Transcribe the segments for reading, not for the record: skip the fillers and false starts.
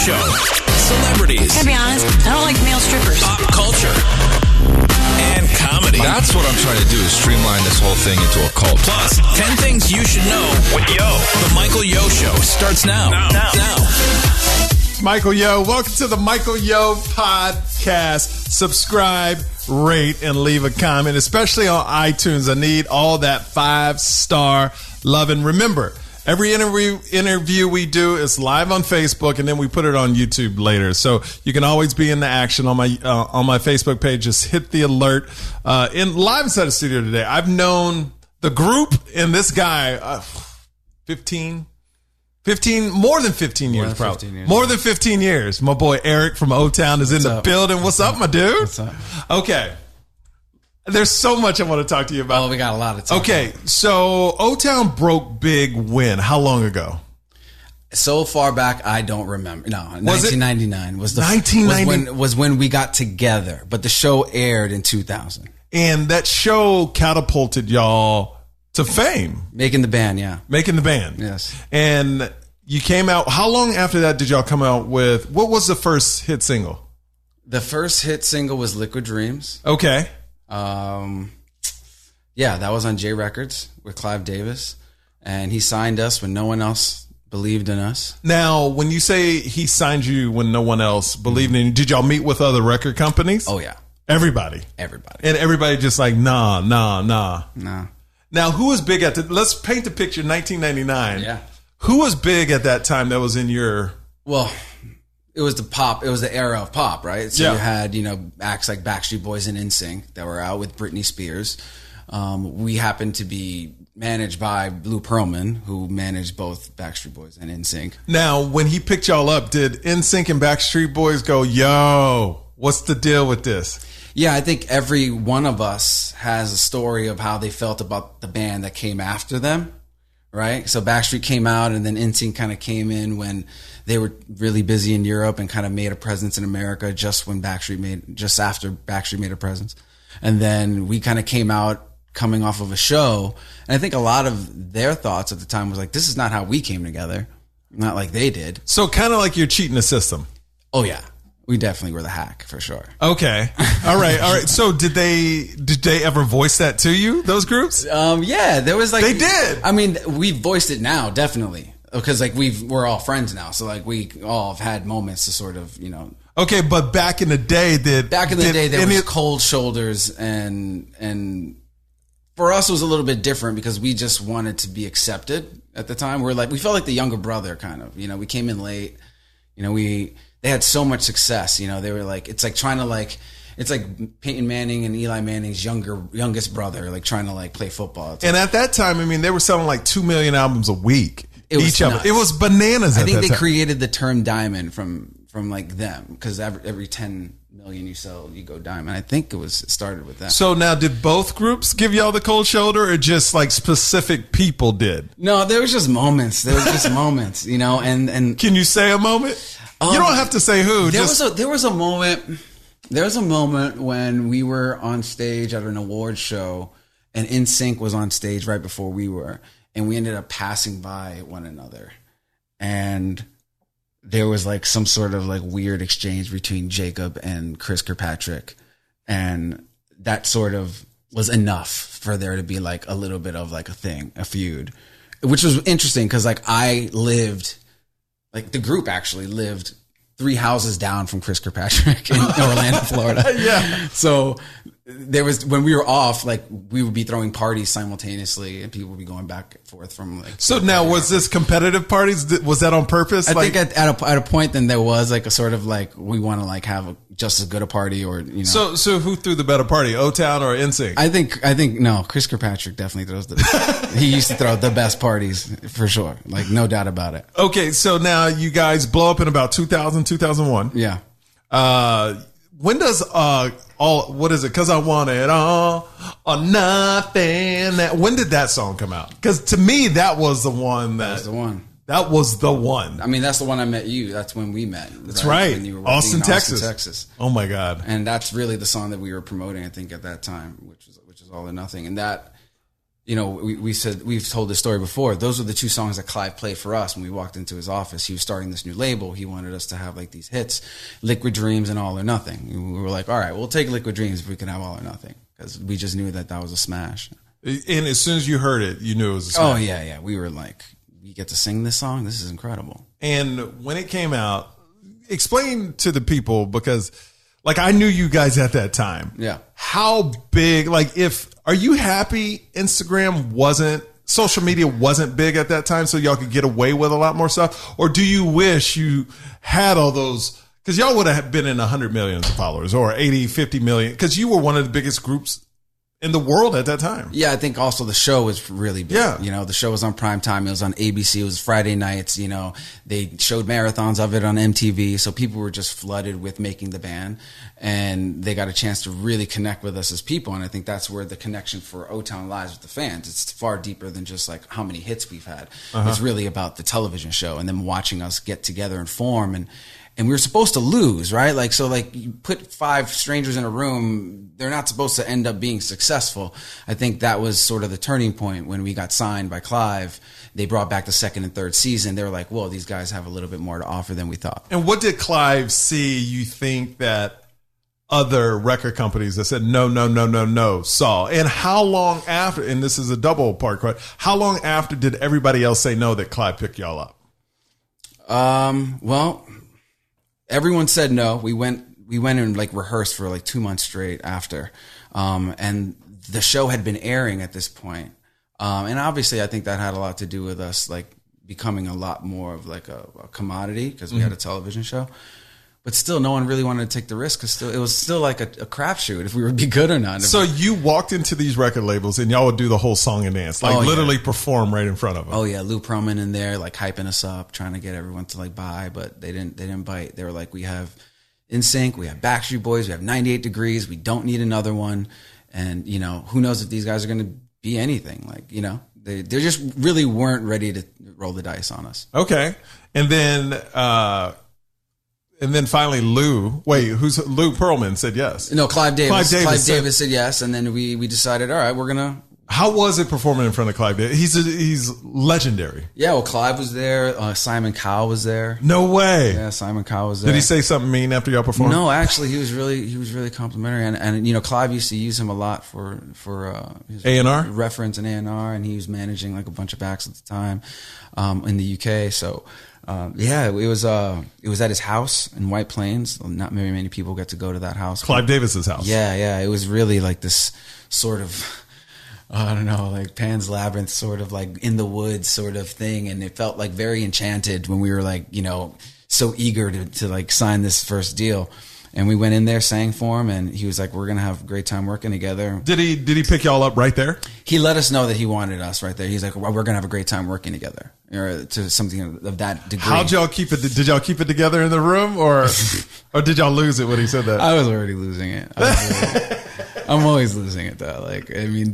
Show. Celebrities. Gotta be honest, I don't like male strippers. Pop culture. And comedy. That's what I'm trying to do, is streamline this whole thing into a cult. Plus, 10 things you should know with Yo. The Michael Yo Show starts now. Michael Yo, welcome to the Michael Yo podcast. Subscribe, rate, and leave a comment, especially on iTunes. I need all that 5-star love. And remember, every interview we do is live on Facebook, and then we put it on YouTube later. So you can always be in the action on my Facebook page. Just hit the alert. In live inside the studio today, I've known the group and this guy 15, more than 15 years, probably. 15 years. More than 15 years. My boy Eric from O-Town is in the building. What's up, my dude? What's up? Okay. There's so much I want to talk to you about. Oh, we got a lot of time. Okay, so O-Town broke big when? How long ago? So far back, I don't remember. No, 1999 was when we got together, but the show aired in 2000. And that show catapulted y'all to fame. Making the Band, yeah. Making the Band. Yes. And you came out, how long after that did y'all come out with, what was the first hit single? The first hit single was Liquid Dreams. Okay. Yeah, that was on J Records with Clive Davis. And he signed us when no one else believed in us. Now, when you say he signed you when no one else believed in you, did y'all meet with other record companies? Oh, yeah. Everybody? Everybody. And everybody just like, nah. Nah. Now, who was big let's paint the picture, 1999. Yeah. Who was big at that time that was in your... Well, it was the era of pop, right? So yeah. You had, acts like Backstreet Boys and NSYNC that were out with Britney Spears. We happened to be managed by Lou Pearlman, who managed both Backstreet Boys and NSYNC. Now, when he picked y'all up, did NSYNC and Backstreet Boys go, yo, what's the deal with this? Yeah, I think every one of us has a story of how they felt about the band that came after them, right? So Backstreet came out, and then NSYNC kind of came in when they were really busy in Europe and kind of made a presence in America just after Backstreet made a presence. And then we kind of came out coming off of a show. And I think a lot of their thoughts at the time was like, this is not how we came together. Not like they did. So kind of like you're cheating the system. Oh, yeah. We definitely were the hack, for sure. Okay. All right. So did they ever voice that to you, those groups? Yeah, there was like... They did? I mean, we've voiced it now, definitely. Because like we're all friends now. So like we all have had moments to sort of, Okay, but back in the day, there was cold shoulders, and for us it was a little bit different because we just wanted to be accepted at the time. We felt like the younger brother, kind of. We came in late. They had so much success. They were like, it's like Peyton Manning and Eli Manning's youngest brother, like trying to like play football. And at that time, I mean, they were selling like 2 million albums a week. Each of it was bananas. I think they created the term diamond from like them, because every 10 million you sell, you go diamond. I think it started with that. So now, did both groups give y'all the cold shoulder, or just like specific people did? No, there was just moments. And can you say a moment? You don't have to say who. There was a moment. There was a moment when we were on stage at an award show, and NSYNC was on stage right before we were, and we ended up passing by one another, and there was like some sort of like weird exchange between Jacob and Chris Kirkpatrick, and that sort of was enough for there to be like a little bit of like a feud, which was interesting because like the group actually lived 3 houses down from Chris Kirkpatrick in Orlando, Florida. Yeah. So when we were off, like we would be throwing parties simultaneously, and people would be going back and forth from like. So now, was this competitive parties? Was that on purpose? I think at a point, then there was like a sort of like, we want to like have just as good a party, or So who threw the better party, O-Town or NSYNC? I think no, Chris Kirkpatrick definitely throws he used to throw the best parties for sure, like no doubt about it. Okay, so now you guys blow up in about 2000, 2001. Yeah. When does what is it? 'Cause I Want It All or Nothing. When did that song come out? Because to me, that was the one. That was the one. That was the one. I mean, that's the one I met you. That's when we met. That's right. When you were Austin, Texas. Texas. Oh my God. And that's really the song that we were promoting, I think, at that time, which is All or Nothing. And that you know, we've told this story before. Those were the two songs that Clive played for us when we walked into his office. He was starting this new label. He wanted us to have like these hits, Liquid Dreams and All or Nothing. We were like, all right, we'll take Liquid Dreams if we can have All or Nothing, because we just knew that was a smash. And as soon as you heard it, you knew it was a smash. Oh yeah. We were like, we get to sing this song. This is incredible. And when it came out, explain to the people, because like I knew you guys at that time. Yeah. How big, like are you happy social media wasn't big at that time so y'all could get away with a lot more stuff? Or do you wish you had all those, because y'all would have been in 100 million followers or 80, 50 million, because you were one of the biggest groups in the world at that time. Yeah, I think also the show was really big. Yeah. You know, the show was on prime time. It was on ABC. It was Friday nights. You know, they showed marathons of it on MTV. So people were just flooded with making the band, and they got a chance to really connect with us as people. And I think that's where the connection for O-Town lies with the fans. It's far deeper than just like how many hits we've had. It's really about the television show and them watching us get together and form. And we were supposed to lose, right? Like, so like you put 5 strangers in a room, they're not supposed to end up being successful. I think that was sort of the turning point when we got signed by Clive. They brought back the second and third season. They were like, whoa, these guys have a little bit more to offer than we thought. And what did Clive see, you think, that other record companies that said no saw? And how long after, and this is a double part question, how long after did everybody else say no that Clive picked y'all up? Well, everyone said no. We went and like rehearsed for like 2 months straight after. And the show had been airing at this point. And obviously I think that had a lot to do with us like becoming a lot more of like a commodity, because we had a television show. But still, no one really wanted to take the risk, because it was still like a crapshoot if we would be good or not. So you walked into these record labels and y'all would do the whole song and dance, like literally perform right in front of them. Oh yeah, Lou Pearlman in there, like hyping us up, trying to get everyone to like buy, but they didn't bite. They were like, we have NSYNC, we have Backstreet Boys, we have 98 Degrees, we don't need another one. And you know, who knows if these guys are going to be anything? Like, you know, they just really weren't ready to roll the dice on us. Okay, and then finally Lou Pearlman said yes. No, Clive Davis. Clive Davis said yes, and then we decided, all right, we're gonna. How was it performing in front of Clive Davis? He's legendary. Yeah, well, Clive was there. Simon Cowell was there. No way. Yeah, Simon Cowell was there. Did he say something mean after y'all performed? No, actually, he was really complimentary, and you know, Clive used to use him a lot for his A&R reference and A&R, and he was managing like a bunch of acts at the time in the UK. So. Yeah, it was at his house in White Plains. Not very many people get to go to that house. Clive Davis's house. Yeah. It was really like this sort of, I don't know, like Pan's Labyrinth sort of like in the woods sort of thing. And it felt like very enchanted when we were like, you know, so eager to like sign this first deal. And we went in there, sang for him, and he was like, we're going to have a great time working together. Did he pick y'all up right there? He let us know that he wanted us right there. He's like, well, we're going to have a great time working together, or to something of that degree. How'd y'all keep it? Did y'all keep it together in the room, or did y'all lose it when he said that? I was already losing it. I'm always losing it though. Like, I mean,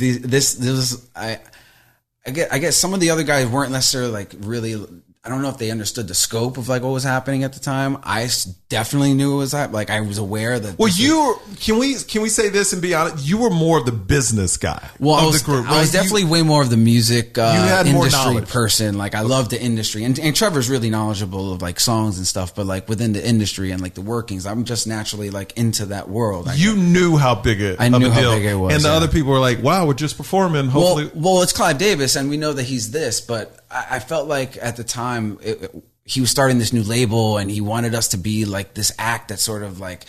I guess some of the other guys weren't necessarily like really. I don't know if they understood the scope of like what was happening at the time. I definitely knew it was that. Like, I was aware that. Well, can we say this and be honest? You were more of the business guy. Well, of the group. I was definitely way more of the music industry person. Like, I love the industry, and Trevor's really knowledgeable of like songs and stuff. But like within the industry and like the workings, I'm just naturally like into that world. You knew how big it. I knew how big it was, and the other people were like, "Wow, we're just performing." Hopefully, well, it's Clive Davis, and we know that he's this, but I felt like at the time he was starting this new label, and he wanted us to be like this act that sort of like,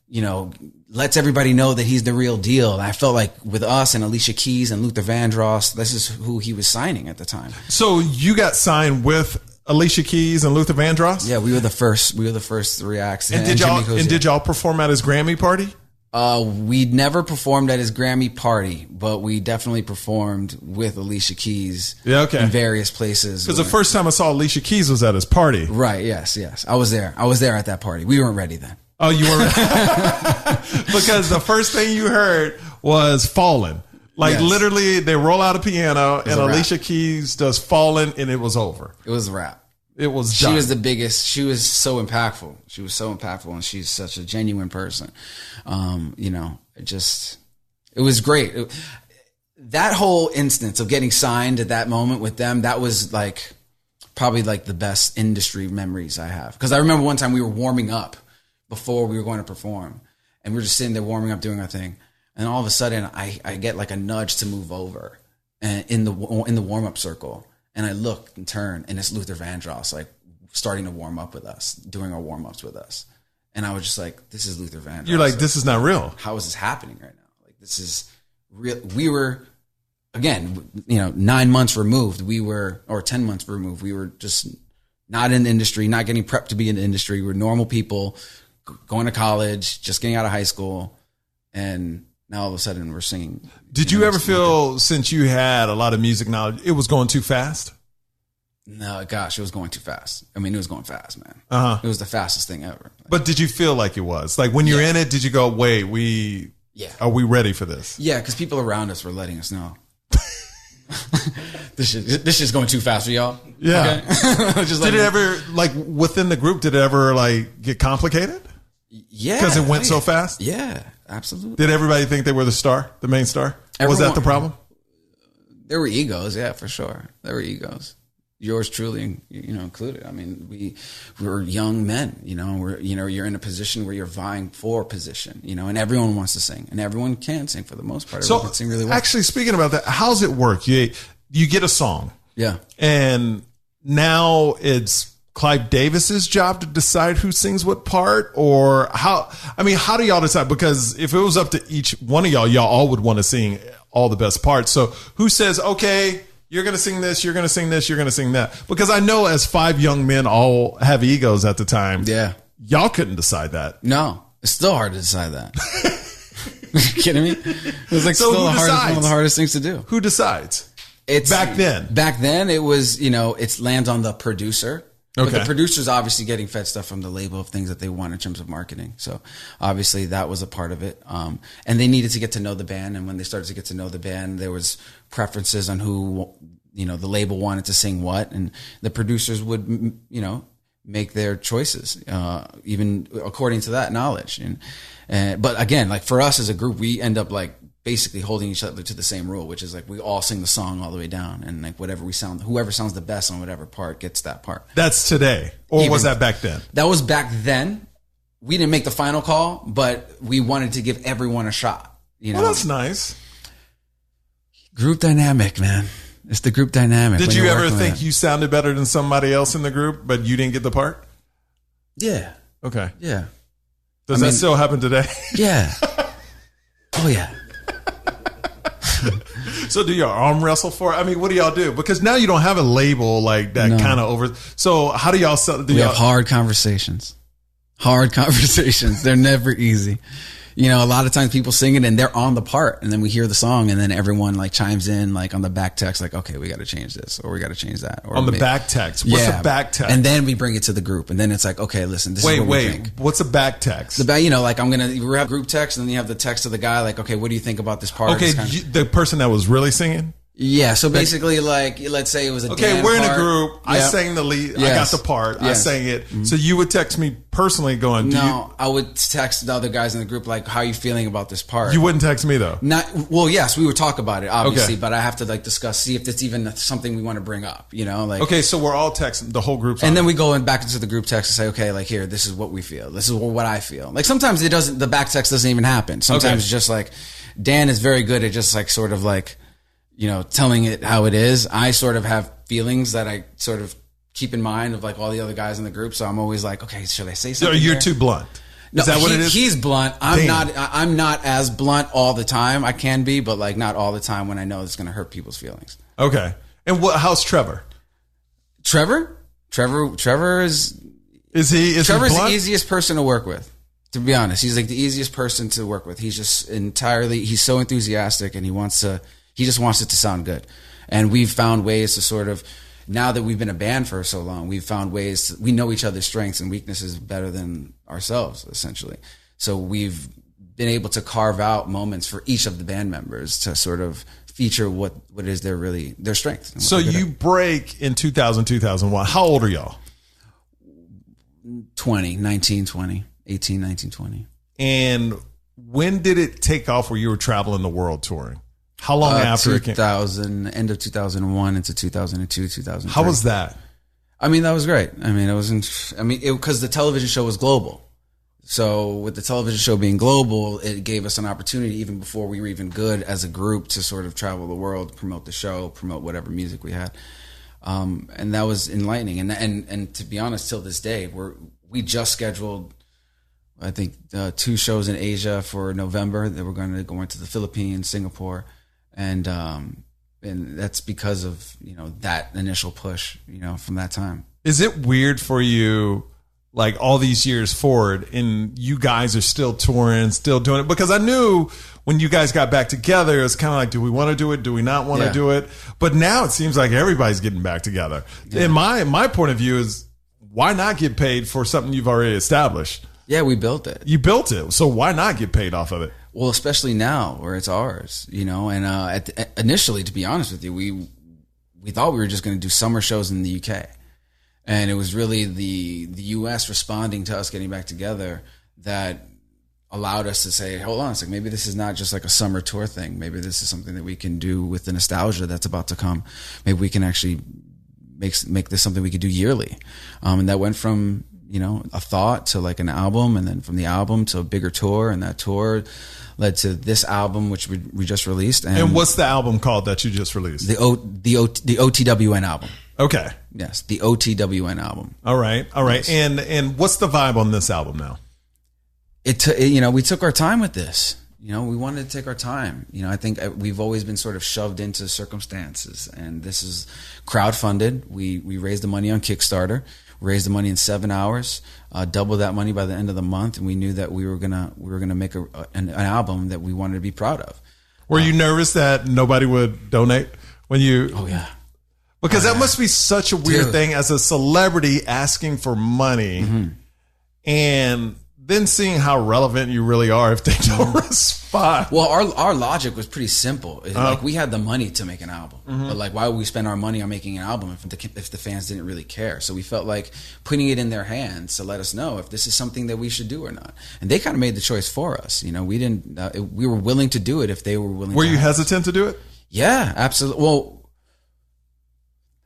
you know, lets everybody know that he's the real deal. And I felt like with us and Alicia Keys and Luther Vandross, this is who he was signing at the time. So you got signed with Alicia Keys and Luther Vandross? Yeah, we were the first 3 acts. And did y'all perform at his Grammy party? We'd never performed at his Grammy party, but we definitely performed with Alicia Keys in various places. Because the first time I saw Alicia Keys was at his party. Right, yes. I was there at that party. We weren't ready then. Oh, you weren't ready? Because the first thing you heard was Fallin'. Like, literally, they roll out a piano, and Alicia Keys does Fallin', and it was over. It was a wrap. It was done. She was the biggest. She was so impactful. And she's such a genuine person. You know, it was great. that whole instance of getting signed at that moment with them, that was like probably like the best industry memories I have. Because I remember one time we were warming up before we were going to perform, and we were just sitting there warming up, doing our thing, and all of a sudden I get like a nudge to move over, and in the warm up circle, and I look and turn, and it's Luther Vandross like starting to warm up with us, doing our warm ups with us, and I was just like, this is Luther Vandross. You're like, this is not real. How is this happening right now? Like, this is real. We were, again, 9 months removed. Or 10 months removed. We were just not in the industry, not getting prepped to be in the industry. We were normal people going to college, just getting out of high school. And now all of a sudden we're singing. Did you ever feel, since you had a lot of music knowledge, it was going too fast? No, gosh, it was going too fast. I mean, it was going fast, man. Uh-huh. It was the fastest thing ever. But did you feel like it was? Like when you're in it, did you go, wait, are we ready for this? Yeah, because people around us were letting us know. This shit's going too fast for y'all. Yeah. Okay? Did it ever, like within the group, did it ever like get complicated? Yeah. Because it went so fast? Yeah, absolutely. Did everybody think they were the main star? Was that the problem? There were egos, yeah, for sure. There were egos. Yours truly, included. I mean, we were young men, you're in a position where you're vying for a position, and everyone wants to sing, and everyone can sing for the most part. Everyone can sing really well. Actually, speaking about that, how's it work? You get a song. Yeah. And now it's Clive Davis's job to decide who sings what part, or how do y'all decide? Because if it was up to each one of y'all all would want to sing all the best parts. So who says, okay, you're going to sing this, you're going to sing this, you're going to sing that? Because I know as 5 young men all have egos at the time. Yeah. Y'all couldn't decide that. No, it's still hard to decide that. You kidding me? It was like so still one of the hardest things to do. Who decides? It's back then it was, it lands on the producer. Okay. But the producer's obviously getting fed stuff from the label of things that they want in terms of marketing. So obviously that was a part of it. And they needed to get to know the band. And when they started to get to know the band, there was preferences on who, the label wanted to sing what. And the producers would, make their choices, even according to that knowledge. But again, like for us as a group, we end up like basically holding each other to the same rule, which is like we all sing the song all the way down, and like whoever sounds the best on whatever part gets that part. That's today, or was that back then? That was back then. We didn't make the final call, but we wanted to give everyone a shot. Well, that's nice. Group dynamic, man. It's the group dynamic. Did you ever think you sounded better than somebody else in the group, but you didn't get the part? Yeah. Okay. Yeah. Does that still happen today? Yeah. Oh yeah. So do you arm wrestle for it? I mean, what do y'all do? Because now you don't have a label like that kind of over. So how do y'all we have hard conversations. Hard conversations. They're never easy. A lot of times people sing it and they're on the part, and then we hear the song, and then everyone like chimes in like on the back text, like, okay, we got to change this, or we got to change that. Or on the back text. What's the back text? And then we bring it to the group, and then it's like, okay, listen, this is what we think. What's a back text? We have group text, and then you have the text of the guy, like, okay, what do you think about this part? Okay, the person that was really singing? Yeah, so basically, like, let's say it was a okay, we're in a group. Yep. I sang the lead. Yes. I got the part. Yes. I sang it. Mm-hmm. So you would text me personally going, I would text the other guys in the group, like, how are you feeling about this part? You wouldn't text me, though? Yes, we would talk about it, obviously, but I have to, like, see if it's even something we want to bring up, Okay, so we're all texting, the whole group. And then we go back into the group text and say, okay, like, here, this is what we feel. This is what I feel. Like, sometimes the back text doesn't even happen. Sometimes it's just, like, Dan is very good at just, like, sort of, like, telling it how it is. I sort of have feelings that I sort of keep in mind of like all the other guys in the group. So I'm always like, okay, should I say something? You're too blunt. No, is that what it is? He's blunt. I'm not as blunt all the time. I can be, but like not all the time when I know it's going to hurt people's feelings. Okay. And how's Trevor? Trevor is Trevor's the easiest person to work with. To be honest, he's like the easiest person to work with. He's just he's so enthusiastic, and he just wants it to sound good. And we've found ways to sort of, now that we've been a band for so long, we've found ways we know each other's strengths and weaknesses better than ourselves, essentially. So we've been able to carve out moments for each of the band members to sort of feature what it is their strength. So you break in 2000, 2001. How old are y'all? 19, 20, 18, 19, 20. And when did it take off where you were traveling the world touring? How long after it came? 2000, end of 2001 into 2002, 2003. How was that? I mean, that was great. I mean, because the television show was global. So with the television show being global, it gave us an opportunity even before we were even good as a group to sort of travel the world, promote the show, promote whatever music we had. And that was enlightening. And to be honest, till this day, we just scheduled, I think, 2 shows in Asia for November that we're going to go into the Philippines, Singapore. And that's because of, that initial push, from that time. Is it weird for you, like all these years forward, and you guys are still touring, still doing it? Because I knew when you guys got back together, it was kind of like, do we want to do it? Do we not want to do it? But now it seems like everybody's getting back together. Yeah. And my point of view is, why not get paid for something you've already established? Yeah, we built it. You built it. So why not get paid off of it? Well, especially now where it's ours, and initially, to be honest with you, we thought we were just going to do summer shows in the UK. And it was really the US responding to us getting back together that allowed us to say, hold on a second, maybe this is not just like a summer tour thing. Maybe this is something that we can do with the nostalgia that's about to come. Maybe we can actually make this something we could do yearly. And that went from, a thought to like an album, and then from the album to a bigger tour, and that tour led to this album, which we just released. And what's the album called that you just released? The OTWN album. Okay. Yes, the OTWN album. All right. Yes. And what's the vibe on this album now? We took our time with this. We wanted to take our time. I think we've always been sort of shoved into circumstances, and this is crowdfunded. We raised the money on Kickstarter, raised the money in 7 hours, doubled that money by the end of the month, and we knew that we were gonna make an album that we wanted to be proud of. Were you nervous that nobody would donate when you? Oh yeah. Because that must be such a weird thing as a celebrity asking for money, and then seeing how relevant you really are if they don't respond. Well, our logic was pretty simple. Like, we had the money to make an album, but like, why would we spend our money on making an album if the fans didn't really care? So we felt like putting it in their hands to let us know if this is something that we should do or not. And they kind of made the choice for us. We didn't. We were willing to do it if they were willing. Were you hesitant to do it? Yeah, absolutely. Well,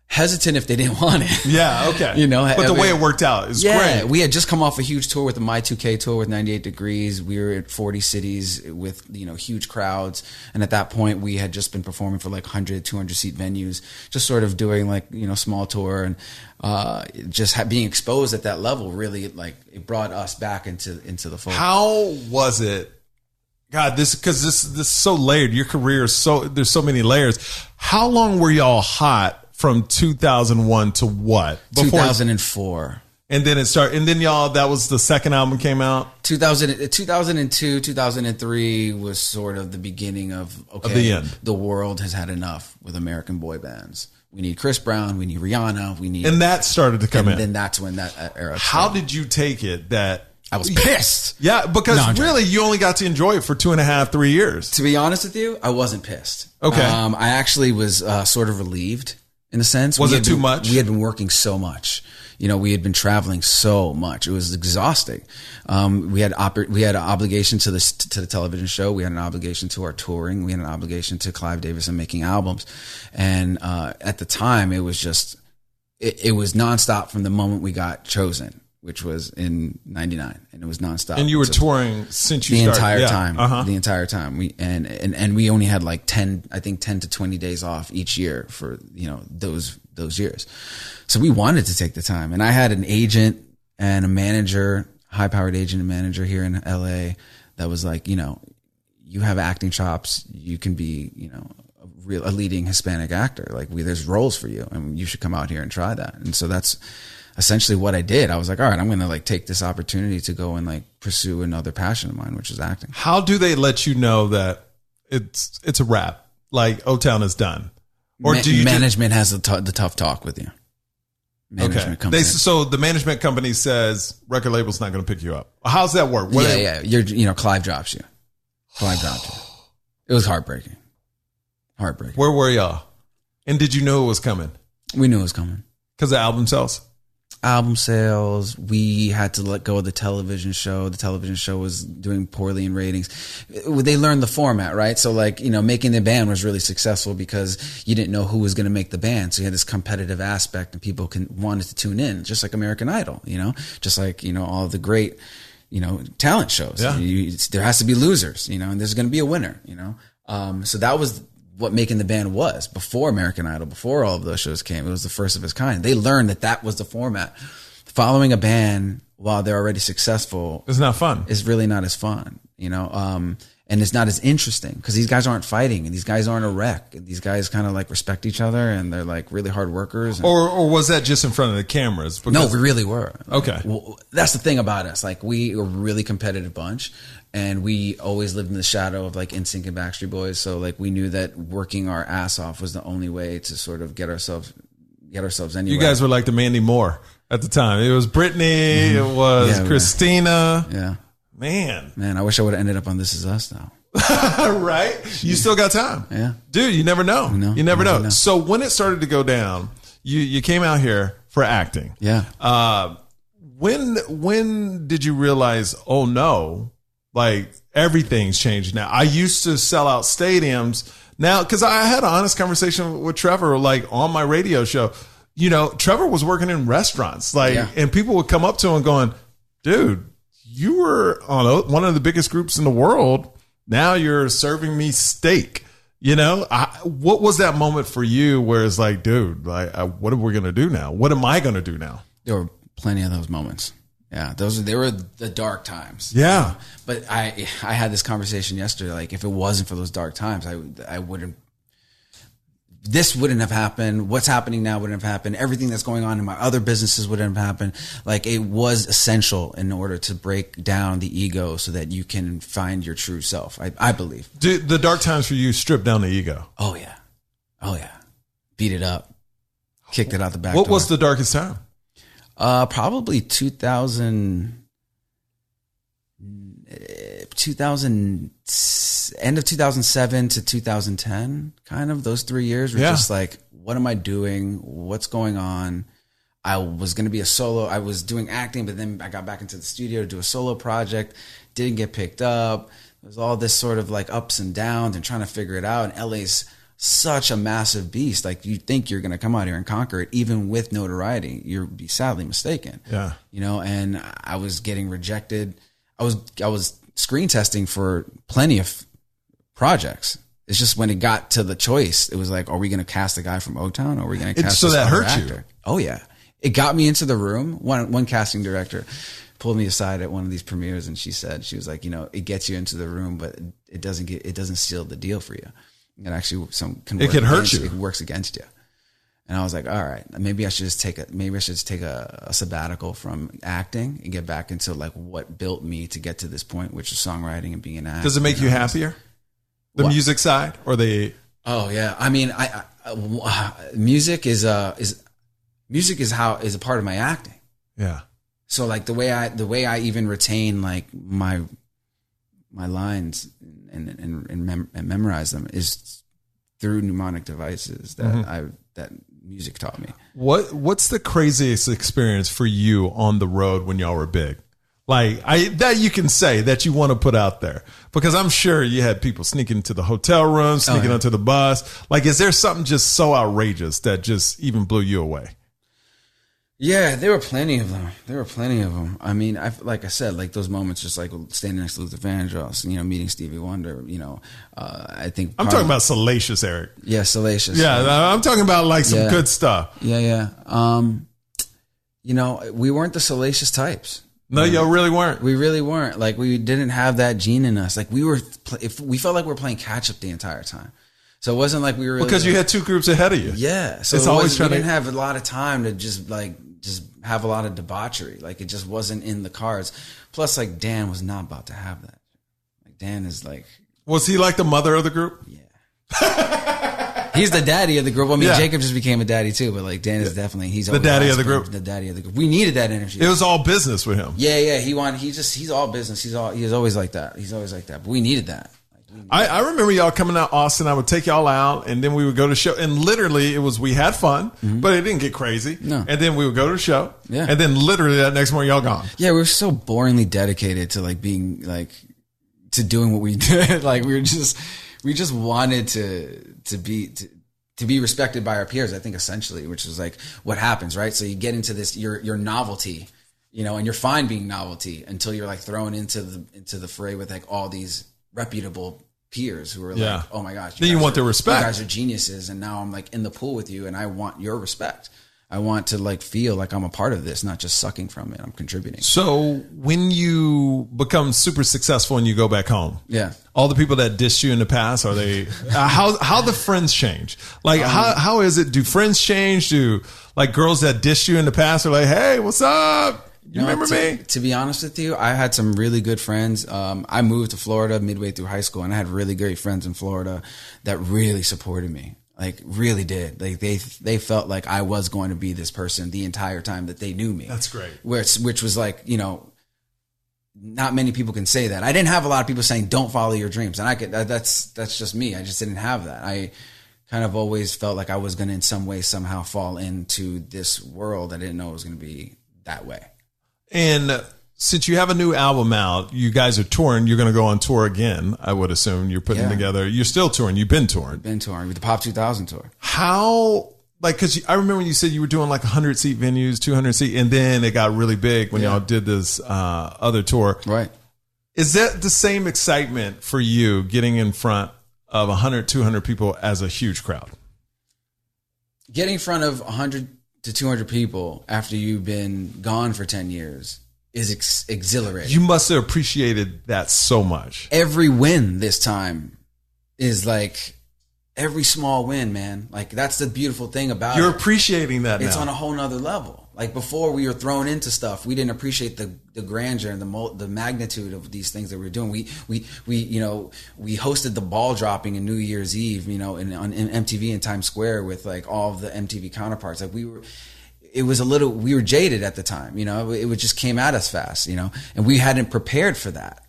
hesitant if they didn't want it. Yeah, okay. But the way it worked out is great. We had just come off a huge tour with the My 2K tour with 98 Degrees. We were at 40 cities with, huge crowds. And at that point, we had just been performing for like 100, 200 seat venues, just sort of doing like, small tour, and just being exposed at that level really, like, it brought us back into the fold. How was it? God, this is so layered. Your career is there's so many layers. How long were y'all hot? From 2001 to what? 2004. And then it started. And then that was the second album came out? 2002, 2003 was sort of the beginning of the end. The world has had enough with American boy bands. We need Chris Brown. We need Rihanna. And that started to come in. And then that's when that era started. How did you take it that... I was pissed. Yeah, because really you only got to enjoy it for 2.5, 3 years. To be honest with you, I wasn't pissed. Okay. I actually was sort of relieved. In a sense, was it too much? We had been working so much. We had been traveling so much. It was exhausting. We had an obligation to the television show. We had an obligation to our touring. We had an obligation to Clive Davis and making albums. And at the time, it was just it was nonstop from the moment we got chosen, which was in '99, and it was nonstop. And you were touring since you started? The entire time. We only had like 10 to 20 days off each year for those years. So we wanted to take the time, and I had an agent and a manager, high-powered agent and manager here in LA that was like, you have acting chops, you can be a leading Hispanic actor. Like, there's roles for you, and you should come out here and try that. And so that's essentially what I did. I was like, all right, I'm going to like take this opportunity to go and like pursue another passion of mine, which is acting. How do they let you know that it's a wrap? Like, O-Town is done, or do you management has the tough talk with you? Management comes in. So the management company says record label's not going to pick you up. How's that work? Clive drops you. Clive dropped you. It was heartbreaking. Where were y'all? And did you know it was coming? We knew it was coming because the album sells. album sales. We had to let go of the television show. The television show was doing poorly in ratings. They learned the format, right? So like, making the band was really successful because you didn't know who was going to make the band. So you had this competitive aspect and people wanted to tune in, just like American Idol, just like, all the great, talent shows. Yeah. There has to be losers, and there's going to be a winner, so that was what making the band was before American Idol, before all of those shows came. It was the first of its kind. They learned that was the format. Following a band while they're already successful, it's not fun. It's really not as fun, and it's not as interesting because these guys aren't fighting and these guys aren't a wreck. These guys kind of like respect each other and they're like really hard workers. Or was that just in front of the cameras? No, we really were. Okay. Well, that's the thing about us. Like we were a really competitive bunch. And we always lived in the shadow of like NSYNC and Backstreet Boys. So like we knew that working our ass off was the only way to sort of get ourselves anywhere. You guys were like the Mandy Moore at the time. It was Britney. Mm-hmm. It was Christina. Yeah. Man, I wish I would have ended up on This Is Us now. Right? You still got time. Yeah. Dude, you never know. You never know. So when it started to go down, you came out here for acting. Yeah. When did you realize, oh no, like everything's changed now? I used to sell out stadiums now because I had an honest conversation with Trevor, like on my radio show. Trevor was working in restaurants, and people would come up to him going, dude, you were on one of the biggest groups in the world. Now you're serving me steak. What was that moment for you where it's like, dude, what are we going to do now? What am I going to do now? There were plenty of those moments. Yeah, they were the dark times. Yeah. But I had this conversation yesterday. Like, if it wasn't for those dark times, I wouldn't. This wouldn't have happened. What's happening now wouldn't have happened. Everything that's going on in my other businesses wouldn't have happened. Like, it was essential in order to break down the ego so that you can find your true self. I believe. Did the dark times for you strip down the ego? Oh yeah. Beat it up. Kicked it out the back. What door. was the darkest time? Probably 2000, end of 2007 to 2010, kind of those 3 years were just like, what am I doing? What's going on? I was going to be a solo. I was doing acting, but then I got back into the studio to do a solo project. Didn't get picked up. There was all this sort of like ups and downs and trying to figure it out. And LA's such a massive beast. Like, you think you're going to come out here and conquer it, even with notoriety. You'll be sadly mistaken. Yeah. And I was getting rejected. I was screen testing for plenty of projects. It's just when it got to the choice, it was like, are we going to cast a guy from O-Town, or are we going to cast so that hurt actor? You? Oh yeah. It got me into the room. One casting director pulled me aside at one of these premieres, and she was like, it gets you into the room, but it doesn't seal the deal for you. It actually it can hurt you. It works against you. And I was like, all right, maybe I should just take a sabbatical from acting and get back into like what built me to get to this point, which is songwriting and being an actor. Does it make you happier? The music side or the? Oh yeah. I mean, music is a part of my acting. Yeah. So like the way I even retain like my lines and memorize them is through mnemonic devices that music taught me. What's the craziest experience for you on the road when y'all were big? Like that you can say that you want to put out there, because I'm sure you had people sneaking into the hotel room, sneaking onto the bus. Like, is there something just so outrageous that just even blew you away? Yeah, there were plenty of them. I mean, like I said, like those moments, just like standing next to Luther Vandross, meeting Stevie Wonder, I think I'm talking about Salacious, Eric. Yeah, Salacious. Yeah, I'm talking about like some good stuff. Yeah. We weren't the salacious types. No, y'all really weren't. We really weren't. Like, we didn't have that gene in us. Like, we felt like we were playing catch up the entire time. So it wasn't like we were really, because you had two groups ahead of you. Yeah. So we didn't have a lot of time to just have a lot of debauchery. Like, it just wasn't in the cards. Plus, like, Dan was not about to have that. Like, Dan is like, was he like the mother of the group? Yeah. He's the daddy of the group. I mean, Jacob just became a daddy too, but like Dan is definitely, he's the daddy of the group. The daddy of the group. We needed that energy. It was all business with him. Yeah. He's all business. He's always like that. He's always like that. But we needed that. I remember y'all coming out Austin. I would take y'all out, and then we would go to the show. And literally, we had fun, but it didn't get crazy. No. And then we would go to the show, Yeah. and then literally that next morning, y'all gone. Yeah, we were so boringly dedicated to like being like to doing what we did. Like we just wanted to be respected by our peers. I think essentially, which is like what happens, right? So you get into this your novelty. And you're fine being novelty until you're like thrown into the fray with like all these reputable peers who are like, oh my gosh. Then you want their respect. You guys are geniuses. And now I'm like in the pool with you and I want your respect. I want to like feel like I'm a part of this, not just sucking from it. I'm contributing. So when you become super successful and you go back home, all the people that dissed you in the past, are they, how the friends change? Like how is it? Do friends change? Do like girls that dissed you in the past are like, hey, what's up? You remember me? To be honest with you, I had some really good friends. I moved to Florida midway through high school, and I had really great friends in Florida that really supported me. Like really did. Like they felt like I was going to be this person the entire time that they knew me. That's great. Which was like, not many people can say that. I didn't have a lot of people saying don't follow your dreams, and that's just me. I just didn't have that. I kind of always felt like I was going to in some way somehow fall into this world. I didn't know it was going to be that way. And since you have a new album out, you guys are touring. You're going to go on tour again, I would assume. You're putting together. You're still touring. You've been touring. Been touring with the Pop 2000 tour. How, like, because I remember you said you were doing like 100-seat venues, 200-seat, and then it got really big when y'all did this other tour. Right. Is that the same excitement for you getting in front of 100, 200 people as a huge crowd? Getting in front of 100 to 200 people after you've been gone for 10 years is exhilarating. You must have appreciated that so much. Every win this time is like every small win, man. Like that's the beautiful thing about You're appreciating that now. It's on a whole nother level. Like before we were thrown into stuff, we didn't appreciate the grandeur and the magnitude of these things that we were doing. We hosted the ball dropping in New Year's Eve, on MTV in Times Square with like all of the MTV counterparts. Like we were jaded at the time, it just came at us fast, and we hadn't prepared for that,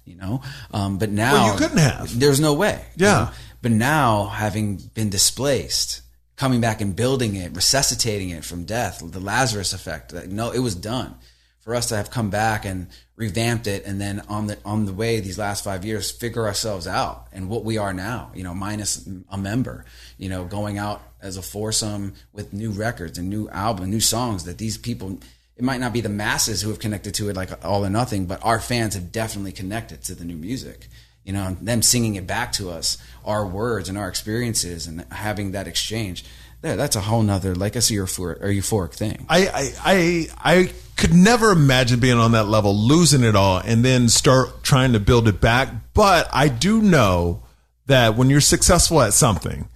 but now well, you couldn't have. There's no way. Yeah. But now having been displaced, coming back and building it, resuscitating it from death, the Lazarus Effect. No, it was done. For us to have come back and revamped it, and then on the way these last 5 years, figure ourselves out and what we are now, minus a member, going out as a foursome with new records and new album, new songs that these people, it might not be the masses who have connected to it like All or Nothing, but our fans have definitely connected to the new music. Them singing it back to us, our words and our experiences, and having that exchange. That's a whole nother, like I see, euphoric thing. I could never imagine being on that level, losing it all, and then start trying to build it back. But I do know that when you're successful at something,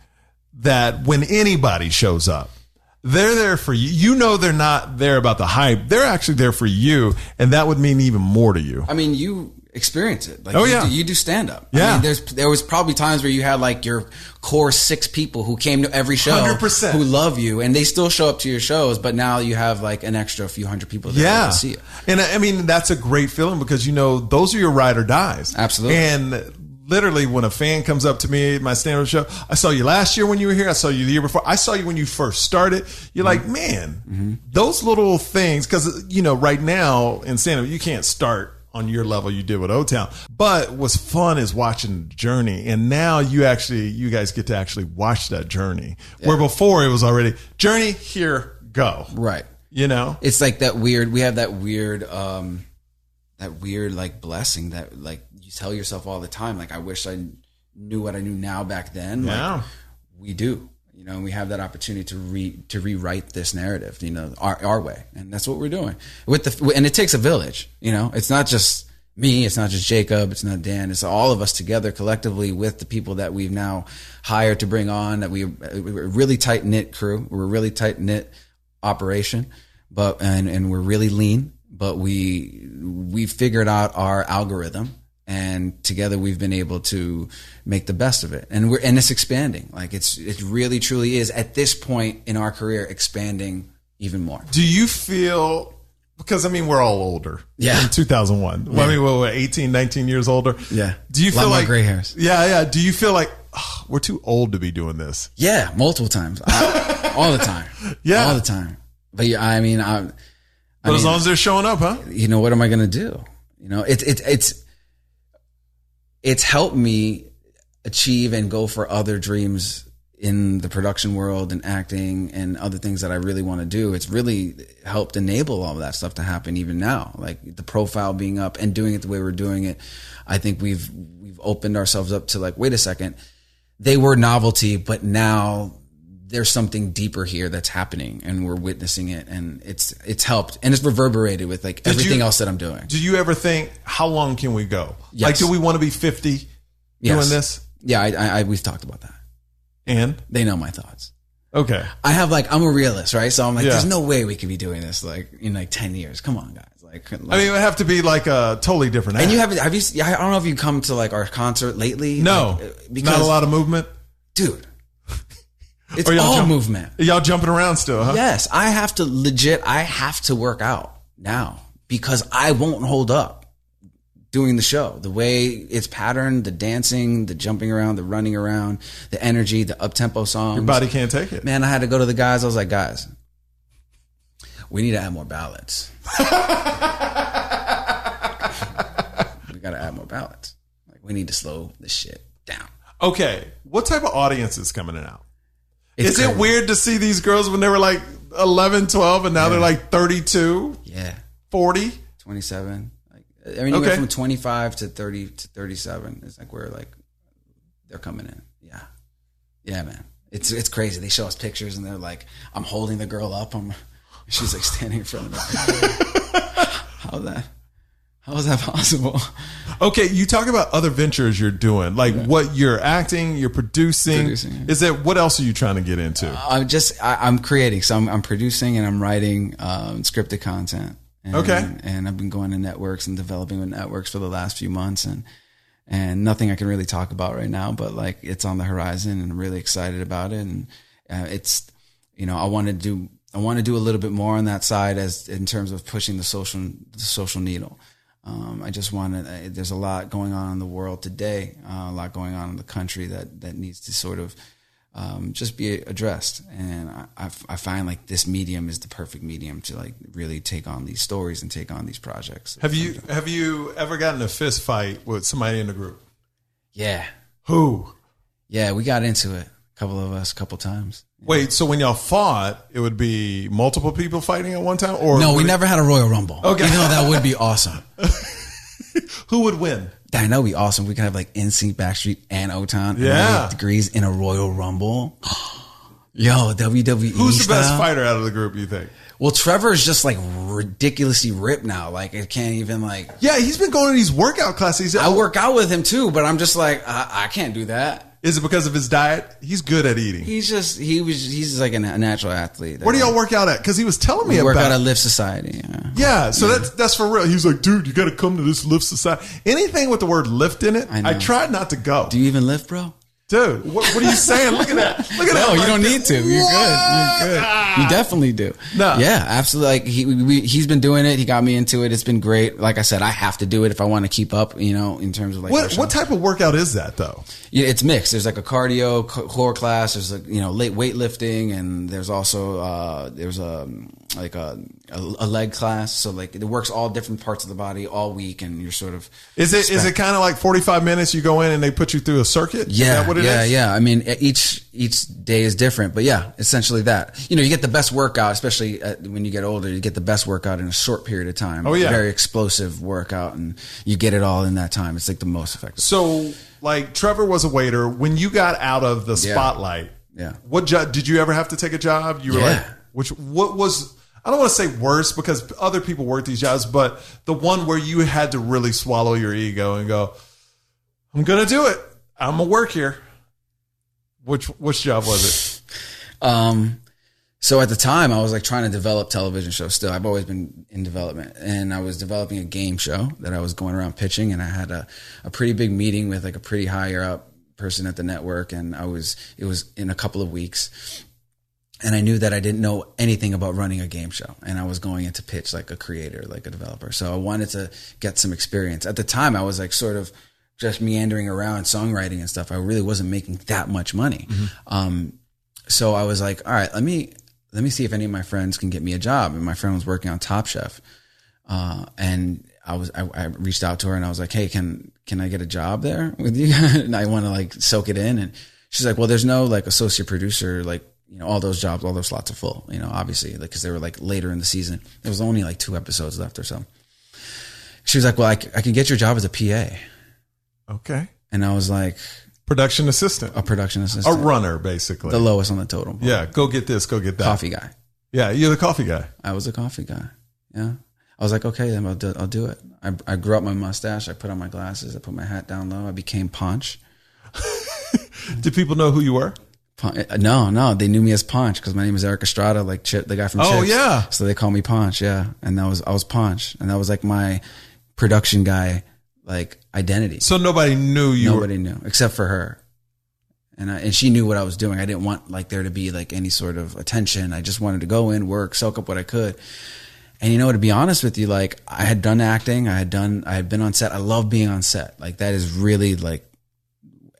that when anybody shows up, they're there for you. They're not there about the hype. They're actually there for you, and that would mean even more to you. I mean, you experience it. Like you do stand up. Yeah. I mean, there was probably times where you had like your core 6 people who came to every show 100%. who love you, and they still show up to your shows, but now you have like an extra few hundred people that see it. And I mean, that's a great feeling because those are your ride or dies. Absolutely. And literally when a fan comes up to me at my stand-up show, I saw you last year when you were here, I saw you the year before, I saw you when you first started. You're like, man, those little things, because right now in stand-up you can't start on your level you did with O-Town. But what's fun is watching the journey. And now you guys get to actually watch that journey. Yeah. Where before it was already, journey, here, go. Right. It's like we have that weird like blessing that like you tell yourself all the time, like, I wish I knew what I knew now back then. Yeah. Like, we do. And we have that opportunity to rewrite this narrative, our way, and that's what we're doing. And it takes a village, It's not just me, it's not just Jacob, it's not Dan, it's all of us together collectively with the people that we've now hired to bring on. That we're a really tight knit crew, we're a really tight knit operation, and we're really lean, but we figured out our algorithm. And together we've been able to make the best of it, and it's expanding. Like it really truly is at this point in our career expanding even more. Do you feel because I mean, we're all older. Yeah. In 2001. Well, I mean, we're 18, 19 years older. Yeah. Do you feel like gray hairs? Yeah. Do you feel like we're too old to be doing this? Yeah, multiple times, all the time. Yeah, all the time. But yeah, I mean, but as long as they're showing up, huh? You know, what am I going to do? You know, it's helped me achieve and go for other dreams in the production world and acting and other things that I really want to do. It's really helped enable all of that stuff to happen even now. Like the profile being up and doing it the way we're doing it. I think we've opened ourselves up to like, wait a second, they were novelty, but now there's something deeper here that's happening and we're witnessing it, and it's helped and it's reverberated with like everything else that I'm doing. Do you ever think, how long can we go? Yes. Like, do we want to be 50 doing this? Yeah, we've talked about that. And they know my thoughts. Okay. I'm a realist, right? So I'm like, there's no way we could be doing this like in like 10 years. Come on, guys. Like, I mean, it would have to be like a totally different act. And have you, I don't know if you come to like our concert lately. No, because, not a lot of movement. Dude, it's all movement. Y'all jumping around still, huh? Yes. I have to work out now because I won't hold up doing the show. The way it's patterned, the dancing, the jumping around, the running around, the energy, the up-tempo songs. Your body can't take it. Man, I had to go to the guys. I was like, guys, we need to add more ballads. We got to add more ballads. Like, we need to slow this shit down. Okay. What type of audience is coming in out? It's Is crazy. it weird to see these girls when they were like 11, 12 and now they're like 32? Yeah. 40? 27. I mean, you went from 25 to 30 to 37. It's like they're coming in. Yeah. Yeah, man. It's crazy. They show us pictures and they're like, I'm holding the girl up. She's like standing in front of me. How is that possible? Okay, you talk about other ventures you're doing, like what you're acting, you're producing. Is that what else are you trying to get into? I'm creating. So I'm producing and I'm writing scripted content. And I've been going to networks and developing with networks for the last few months, and nothing I can really talk about right now, but like it's on the horizon and I'm really excited about it. And it's, you know, I want to do a little bit more on that side in terms of pushing the social needle. I just want to, there's a lot going on in the world today, a lot going on in the country that needs to sort of just be addressed. And I find like this medium is the perfect medium to like really take on these stories and take on these projects. Have you ever gotten a fist fight with somebody in the group? Yeah. Who? Yeah, we got into it. A couple times. Wait, so when y'all fought, it would be multiple people fighting at one time? Or no, we never had a Royal Rumble. Okay. Even though that would be awesome. Who would win? That would be awesome. We could have like NSYNC, Backstreet, and O-Town. Yeah. Degrees in a Royal Rumble. Yo, WWE. Who's the best fighter out of the group, you think? Well, Trevor is just like ridiculously ripped now. Like, it can't even like. Yeah, he's been going to these workout classes. I work out with him too, but I'm just like, I can't do that. Is it because of his diet? He's good at eating. He's like a natural athlete. Where do y'all work out at? Because he was telling me about. We work out at Lift Society. Yeah, so that's for real. He's like, dude, you got to come to this Lift Society. Anything with the word lift in it, I tried not to go. Do you even lift, bro? Dude, what are you saying? Look at that. Look at that. No, you don't need to. You're good. You definitely do. No. Yeah, absolutely. Like he's been doing it. He got me into it. It's been great. Like I said, I have to do it if I want to keep up, you know, in terms of like. What type of workout is that though? Yeah, it's mixed. There's like a cardio core class. There's like, you know, weightlifting, and there's also there's a leg class. So like it works all different parts of the body all week, and you're sort of. Is it kind of like 45 minutes? You go in and they put you through a circuit? Yeah. Is that what it is? Yeah. I mean, each day is different, but yeah, essentially that. You know, you get the best workout, especially when you get older. You get the best workout in a short period of time. Oh yeah, very explosive workout, and you get it all in that time. It's like the most effective. So, like Trevor was a waiter. When you got out of the spotlight, what job did you ever have to take a job? You were like, what was? I don't want to say worse because other people work these jobs, but the one where you had to really swallow your ego and go, I'm gonna do it. I'm gonna work here. Which job was it? So at the time I was like trying to develop television shows still. I've always been in development, and I was developing a game show that I was going around pitching, and I had a pretty big meeting with like a pretty higher up person at the network, and it was in a couple of weeks. And I knew that I didn't know anything about running a game show, and I was going into pitch like a creator, like a developer. So I wanted to get some experience. At the time, I was like sort of just meandering around songwriting and stuff. I really wasn't making that much money. So I was like, all right, let me see if any of my friends can get me a job. And my friend was working on Top Chef. And I reached out to her and I was like, hey, can I get a job there with you? And I want to like soak it in. And she's like, well, there's no like associate producer, like, you know, all those jobs, all those slots are full, you know, obviously, like, cause they were like later in the season. There was only like 2 episodes left or so. She was like, well, I can get your job as a PA. Okay. And I was like, production assistant, a production assistant, a runner, basically the lowest on the totem pole. Yeah. Go get this, go get that. Coffee guy. Yeah. You're the coffee guy. I was a coffee guy. Yeah. I was like, okay, then I'll do it. I grew up my mustache. I put on my glasses. I put my hat down low. I became Punch. Did people know who you were? No, they knew me as Punch because my name is Erik Estrada, like Chip, the guy from Chips. Oh yeah. So they call me Punch, yeah. And I was Punch, and that was like my production guy, like identity. So nobody knew you. Nobody knew except for her, and she knew what I was doing. I didn't want like there to be like any sort of attention. I just wanted to go in, work, soak up what I could. And you know, to be honest with you, like I had done acting, I had been on set. I love being on set. Like that is really like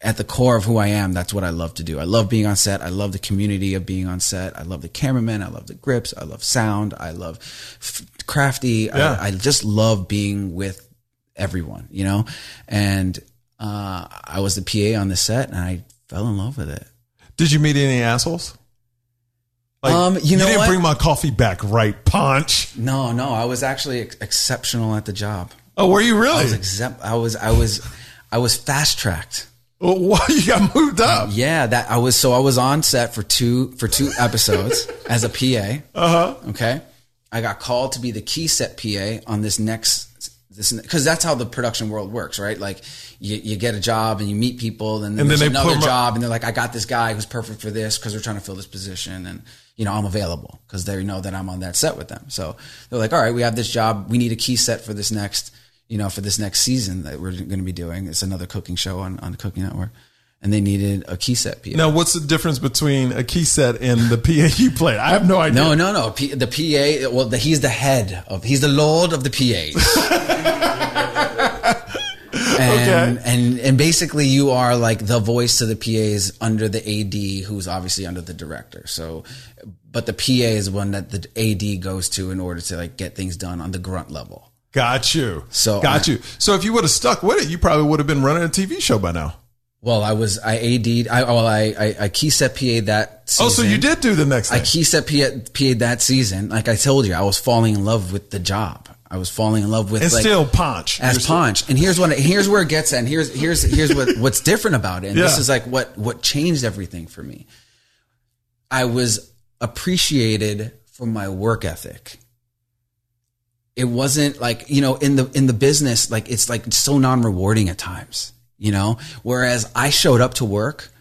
at the core of who I am. That's what I love to do. I love being on set. I love the community of being on set. I love the cameraman. I love the grips. I love sound. I love crafty. Yeah. I just love being with everyone, you know? And I was the PA on the set and I fell in love with it. Did you meet any assholes? Like, you know didn't what? bring my coffee back right, Punch. No, I was actually exceptional at the job. Oh, were you really? I was fast tracked. Well, why you got moved up? Yeah, I was on set for two episodes as a PA. Okay. I got called to be the key set PA on this because that's how the production world works, right? Like you get a job and you meet people and then there's another job and they're like, I got this guy who's perfect for this because we're trying to fill this position and, you know, I'm available because they know that I'm on that set with them. So they're like, all right, we have this job. We need a key set for this next season that we're going to be doing. It's another cooking show on the Cooking Network. And they needed a key set PA. Now, what's the difference between a key set and the PA you played? I have no idea. No. The PA, well, he's the lord of the PAs. And basically you are like the voice to the PAs under the AD, who's obviously under the director. So, but the PA is one that the AD goes to in order to like get things done on the grunt level. Got you. So if you would have stuck with it, you probably would have been running a TV show by now. Well, I key set PA'd that season. Oh, so you did do the next thing. I key set PA'd that season. Like I told you, I was falling in love with the job. I was falling in love with and like, still Punch. As Punch. And here's where it gets at. And here's what's different about it. And this is like what changed everything for me. I was appreciated for my work ethic. It wasn't like, you know, in the business, like it's like so non-rewarding at times, you know, whereas I showed up to work,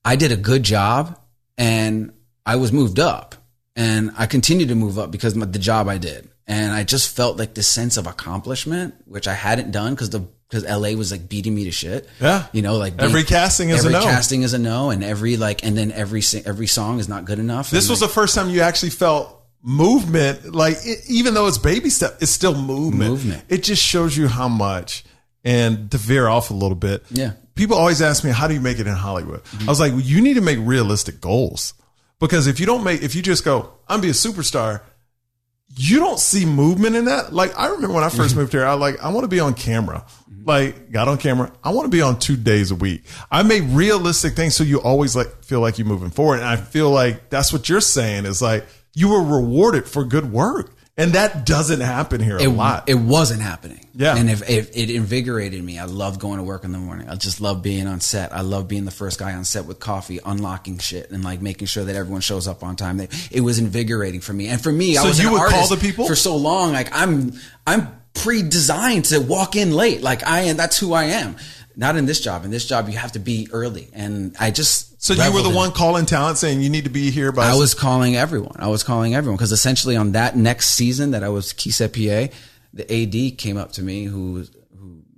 I did a good job and I was moved up and I continued to move up because of the job I did. And I just felt like this sense of accomplishment, which I hadn't done because LA was like beating me to shit. Yeah. You know, like every casting is a no. Every casting is a no. And then every song is not good enough. This was the first time you actually felt movement. Like even though it's baby step, it's still movement. It just shows you how much. And to veer off a little bit. Yeah. People always ask me, how do you make it in Hollywood? Mm-hmm. I was like, well, you need to make realistic goals because if you just go, I'm be a superstar, you don't see movement in that. Like I remember when I first moved here, I want to be on camera. Like got on camera. I want to be on 2 days a week. I made realistic things. So you always like feel like you're moving forward. And I feel like that's what you're saying is like you were rewarded for good work. And that doesn't happen here a lot. It wasn't happening. Yeah. And if it invigorated me. I loved going to work in the morning. I just love being on set. I love being the first guy on set with coffee, unlocking shit and like making sure that everyone shows up on time. It was invigorating for me. And for me, I was an artist call the people? For so long. Like I'm pre-designed to walk in late. Like that's who I am. Not in this job. In this job, you have to be early. And I just... So you were the one calling talent saying you need to be here by... I was calling everyone because essentially on that next season that I was key set PA, the AD came up to me who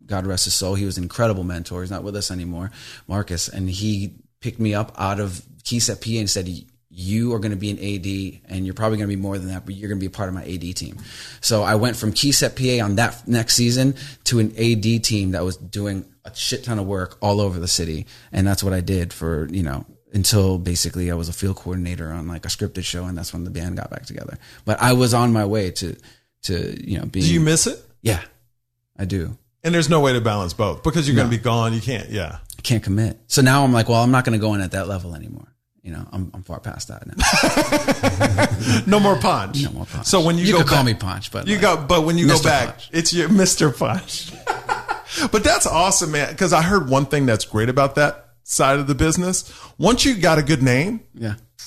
God rest his soul, he was an incredible mentor. He's not with us anymore, Marcus. And he picked me up out of key set PA and said, you are going to be an AD, and you're probably going to be more than that, but you're going to be a part of my AD team. So I went from key set PA on that next season to an AD team that was doing a shit ton of work all over the city. And that's what I did for, until basically I was a field coordinator on like a scripted show. And that's when the band got back together. But I was on my way to being. Do you miss it? Yeah, I do. And there's no way to balance both because you're going to be gone. You can't. Yeah. I can't commit. So now I'm like, well, I'm not going to go in at that level anymore. I'm far past that now. No more Punch. No more Punch. So when you go could back, call me Punch, but but when you go Mr. back, Punch. it's your Mr. Punch. But that's awesome, man. Because I heard one thing that's great about that side of the business. Once you got a good name,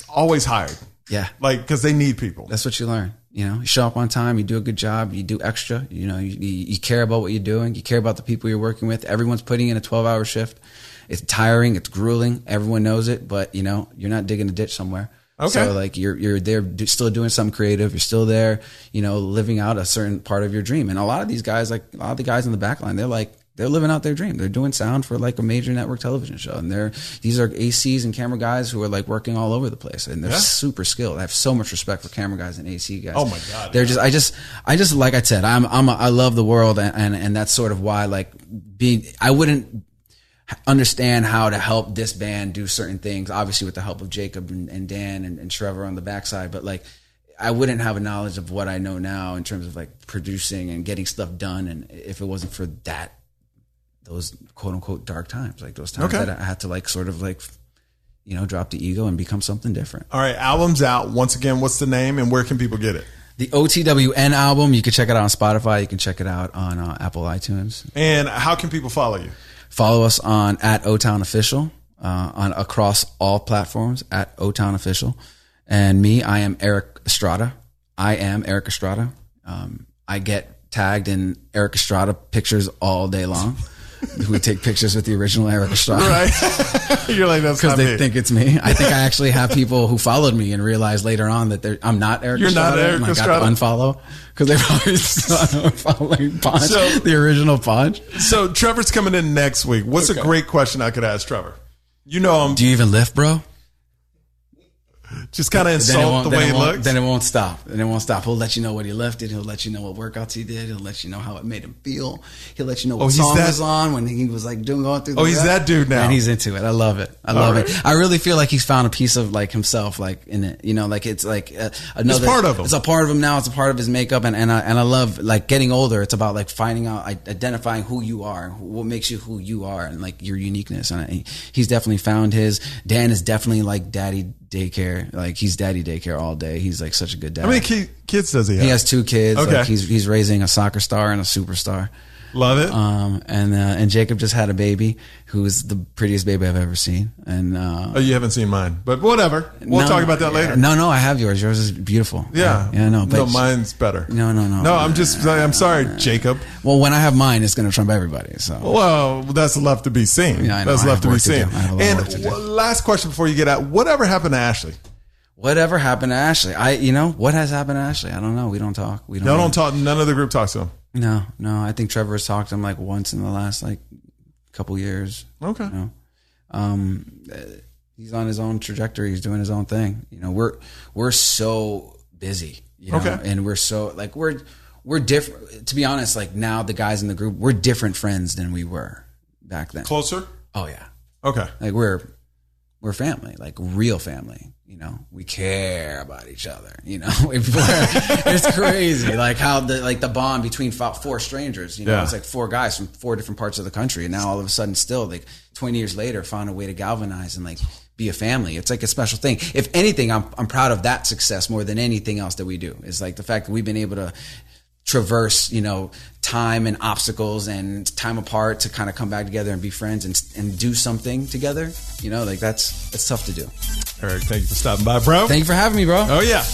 always hired. Yeah, like because they need people. That's what you learn. You show up on time, you do a good job, you do extra. You care about what you're doing. You care about the people you're working with. Everyone's putting in a 12-hour shift. It's tiring. It's grueling. Everyone knows it, but you're not digging a ditch somewhere. Okay. So like you're there still doing something creative. You're still there, living out a certain part of your dream. And a lot of these guys, like a lot of the guys in the back line, they're living out their dream. They're doing sound for like a major network television show. And these are ACs and camera guys who are like working all over the place. And they're super skilled. I have so much respect for camera guys and AC guys. Oh my God. They're I just, like I said, I love the world. And that's sort of why I wouldn't understand how to help this band do certain things, obviously with the help of Jacob and Dan and Trevor on the backside, but like I wouldn't have a knowledge of what I know now in terms of like producing and getting stuff done, and if it wasn't for those quote unquote dark times, like those times that I had to like sort of like drop the ego and become something different. All right, album's out. Once again, what's the name and where can people get it? The OTWN album, you can check it out on Spotify, you can check it out on Apple iTunes. And how can people follow you? Follow us on @OTownOfficial on across all platforms @OTownOfficial. And me, I am Erik Estrada. I am Erik Estrada. I get tagged in Erik Estrada pictures all day long. We take pictures with the original Erik Estrada. Right. You're like, that's not me. Because they think it's me. I think I actually have people who followed me and realized later on that I'm not Erik Estrada. You're not Erik Estrada. I got to unfollow because they probably saw following Punch, the original Punch. So Trevor's coming in next week. What's a great question I could ask Trevor? You know him. Do you even lift, bro? Just kind of insult the way he looks. Then it won't stop. He'll let you know what he lifted. He'll let you know what workouts he did. He'll let you know how it made him feel. He'll let you know what song was on when he was like going through. He's that dude now. And he's into it. I love it. I love it. I really feel like he's found a piece of like himself, like in it. Like it's like another. It's part of him. It's a part of him now. It's a part of his makeup. And I love like getting older. It's about like finding out, identifying who you are, what makes you who you are, and like your uniqueness. And he's definitely found his. Dan is definitely like daddy daycare. Like he's daddy daycare all day. He's like such a good dad. How many kids does he have? He has 2 kids. Okay. Like he's raising a soccer star and a superstar. Love it. And Jacob just had a baby who's the prettiest baby I've ever seen. And you haven't seen mine, but whatever. We'll talk about that later. No, I have yours. Yours is beautiful. Yeah. No, mine's better. No. No, I'm sorry, Jacob. Well, when I have mine, it's going to trump everybody. So. Well, that's left to be seen. Yeah, I know. That's left to be seen. And last question before you get out. Whatever happened to Ashley? Whatever happened to Ashley? What has happened to Ashley? I don't know. We don't talk. Y'all don't talk. None of the group talks to him. No. I think Trevor has talked to him like once in the last like couple years. Okay. He's on his own trajectory. He's doing his own thing. We're so busy. And we're so like we're different. To be honest, like now the guys in the group, we're different friends than we were back then. Closer? Oh yeah. Okay. Like we're family, like real family. We care about each other. It's crazy, like how the bond between 4 strangers. It's like 4 guys from 4 different parts of the country, and now all of a sudden, still like 20 years later, found a way to galvanize and like be a family. It's like a special thing. If anything, I'm proud of that success more than anything else that we do. It's like the fact that we've been able to traverse, time and obstacles and time apart to kind of come back together and be friends and do something together. Like that's tough to do. Erik, thank you for stopping by, bro. Thank you for having me, bro. Oh yeah.